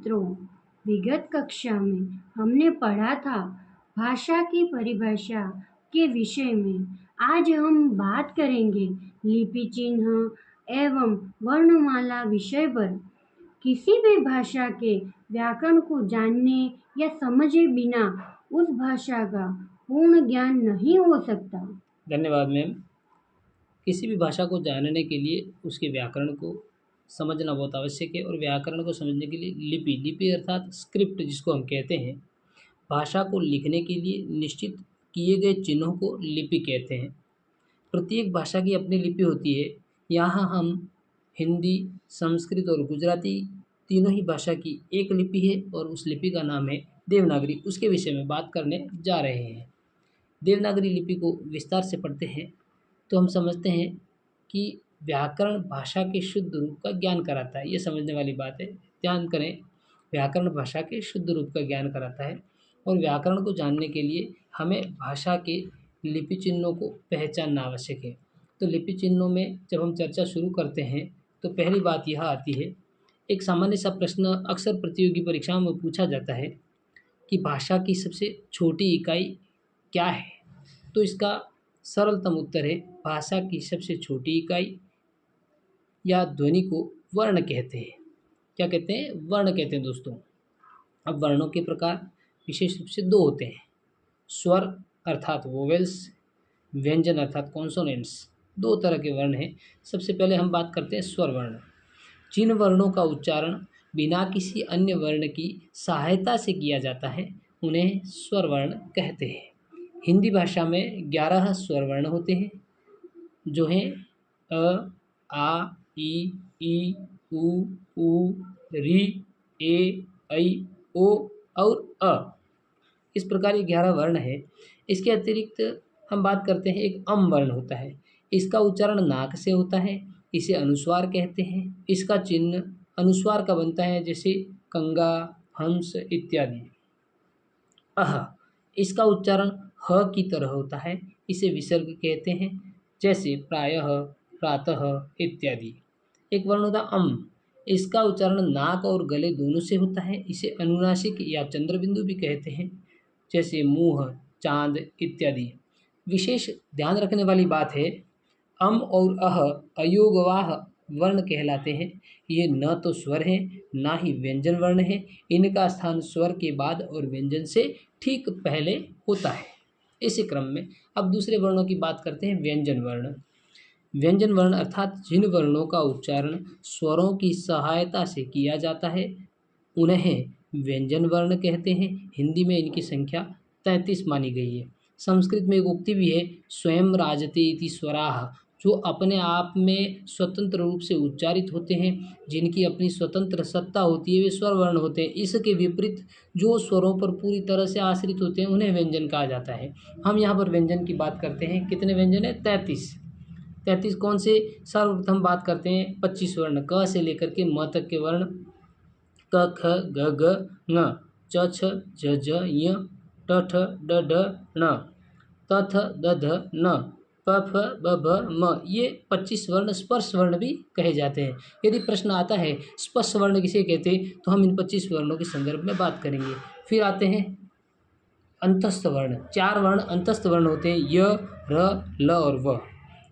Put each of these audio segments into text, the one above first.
मित्रों, विगत कक्षा में हमने पढ़ा था भाषा की परिभाषा के विषय में। आज हम बात करेंगे लिपि चिन्ह एवं वर्णमाला विषय पर। किसी भी भाषा के व्याकरण को जानने या समझे बिना उस भाषा का पूर्ण ज्ञान नहीं हो सकता। धन्यवाद मैम। किसी भी भाषा को जानने के लिए उसके व्याकरण को समझना बहुत आवश्यक है और व्याकरण को समझने के लिए लिपि अर्थात स्क्रिप्ट जिसको हम कहते हैं, भाषा को लिखने के लिए निश्चित किए गए चिन्हों को लिपि कहते हैं। प्रत्येक भाषा की अपनी लिपि होती है। यहाँ हम हिंदी, संस्कृत और गुजराती तीनों ही भाषा की एक लिपि है और उस लिपि का नाम है देवनागरी। उसके विषय में बात करने जा रहे हैं। देवनागरी लिपि को विस्तार से पढ़ते हैं तो हम समझते हैं कि व्याकरण भाषा के शुद्ध रूप का ज्ञान कराता है। ये समझने वाली बात है, ध्यान करें। व्याकरण भाषा के शुद्ध रूप का ज्ञान कराता है और व्याकरण को जानने के लिए हमें भाषा के लिपि चिन्हों को पहचानना आवश्यक है। तो लिपि चिन्हों में जब हम चर्चा शुरू करते हैं तो पहली बात यह आती है, एक सामान्य सा प्रश्न अक्सर प्रतियोगी परीक्षाओं में पूछा जाता है कि भाषा की सबसे छोटी इकाई क्या है। तो इसका सरलतम उत्तर है भाषा की सबसे छोटी इकाई या ध्वनि को वर्ण कहते हैं। क्या कहते हैं? वर्ण कहते हैं दोस्तों। अब वर्णों के प्रकार विशेष रूप से दो होते हैं, स्वर अर्थात वोवेल्स, व्यंजन अर्थात कॉन्सोनेंट्स। दो तरह के वर्ण हैं। सबसे पहले हम बात करते हैं स्वर वर्ण। जिन वर्णों का उच्चारण बिना किसी अन्य वर्ण की सहायता से किया जाता है उन्हें स्वर वर्ण कहते हैं। हिंदी भाषा में 11 स्वर वर्ण होते हैं जो हैं अ, आ, ई, उ, री, ए, ऐ, ओ और अ। इस प्रकार ये 11 वर्ण है। इसके अतिरिक्त हम बात करते हैं, एक अम वर्ण होता है। इसका उच्चारण नाक से होता है, इसे अनुस्वार कहते हैं। इसका चिन्ह अनुस्वार का बनता है, जैसे कंगा, हंस इत्यादि। अह, इसका उच्चारण ह की तरह होता है, इसे विसर्ग कहते हैं, जैसे प्रायः, प्रातः इत्यादि। एक वर्ण होता अम, इसका उच्चारण नाक और गले दोनों से होता है, इसे अनुनासिक या चंद्रबिंदु भी कहते हैं, जैसे मुंह, चांद इत्यादि। विशेष ध्यान रखने वाली बात है, अम और अह अयोगवाह वर्ण कहलाते हैं। ये न तो स्वर हैं ना ही व्यंजन वर्ण है। इनका स्थान स्वर के बाद और व्यंजन से ठीक पहले होता है। इसी क्रम में अब दूसरे वर्णों की बात करते हैं, व्यंजन वर्ण। व्यंजन वर्ण अर्थात जिन वर्णों का उच्चारण स्वरों की सहायता से किया जाता है उन्हें व्यंजन वर्ण कहते हैं। हिंदी में इनकी संख्या 33 मानी गई है। संस्कृत में एक उक्ति भी है, स्वयं राजते इति स्वराः, जो अपने आप में स्वतंत्र रूप से उच्चारित होते हैं, जिनकी अपनी स्वतंत्र सत्ता होती है, वे स्वर वर्ण होते हैं। इसके विपरीत जो स्वरों पर पूरी तरह से आश्रित होते हैं उन्हें व्यंजन कहा जाता है। हम यहाँ पर व्यंजन की बात करते हैं। कितने व्यंजन है? 33। कौन से? सर्वप्रथम बात करते हैं 25 वर्ण, क से लेकर के म तक के वर्ण, क ख ग घ ङ, च छ झ झ ञ, ट ठ ड ढ ण, त थ द ध न, प फ ब भ म। ये 25 वर्ण स्पर्श वर्ण भी कहे जाते हैं। यदि प्रश्न आता है स्पर्श वर्ण किसे कहते हैं तो हम इन 25 वर्णों के संदर्भ में बात करेंगे। फिर आते हैं अंतस्थ वर्ण। 4 वर्ण अंतस्थ वर्ण होते हैं, य, र, ल और व।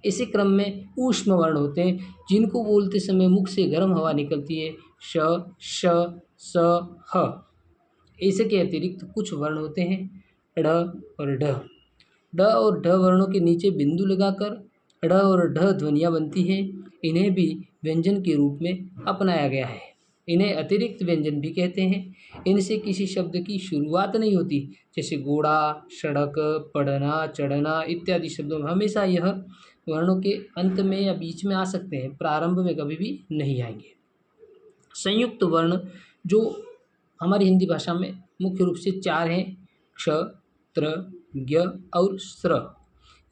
इसी क्रम में ऊष्म वर्ण होते हैं, जिनको बोलते समय मुख से गर्म हवा निकलती है, श, श, स, ह। इसके अतिरिक्त कुछ वर्ण होते हैं ढ़ और ढ। ड और ढ वर्णों के नीचे बिंदु लगाकर ढ़ और ढ ध्वनियाँ बनती हैं। इन्हें भी व्यंजन के रूप में अपनाया गया है। इन्हें अतिरिक्त व्यंजन भी कहते हैं। इनसे किसी शब्द की शुरुआत नहीं होती, जैसे घोड़ा, सड़क, पढ़ना, चढ़ना इत्यादि शब्दों में हमेशा यह वर्णों के अंत में या बीच में आ सकते हैं, प्रारंभ में कभी भी नहीं आएंगे। संयुक्त वर्ण जो हमारी हिंदी भाषा में मुख्य रूप से 4 हैं, क्ष, त्र, ज्ञ और स्र।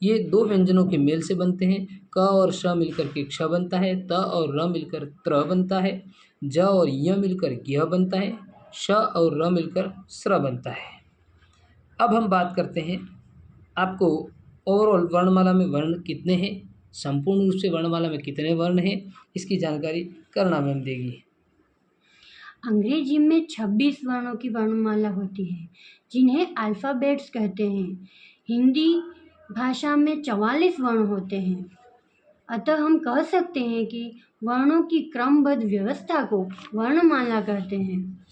ये 2 व्यंजनों के मेल से बनते हैं। क और श मिलकर के क्ष बनता है, त और र मिलकर त्र बनता है, ज और य मिलकर ज्ञ बनता है, श और र मिलकर स्र बनता है। अब हम बात करते हैं, आपको ओवरऑल वर्णमाला में वर्ण कितने हैं, संपूर्ण रूप से वर्णमाला में कितने वर्ण हैं, इसकी जानकारी करना मैम देगी। अंग्रेजी में 26 वर्णों की वर्णमाला होती है, जिन्हें अल्फ़ाबेट्स कहते हैं। हिंदी भाषा में 44 वर्ण होते हैं। अतः हम कह सकते हैं कि वर्णों की क्रमबद्ध व्यवस्था को वर्णमाला कहते हैं।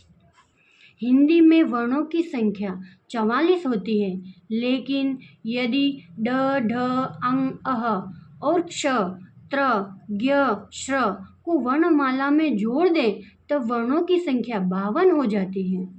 हिंदी में वर्णों की संख्या 44 होती है, लेकिन यदि ड, ढ, अंग, अह और क्ष, त्र, ज्ञ, श्र को वर्णमाला में जोड़ दें तब वर्णों की संख्या 52 हो जाती है।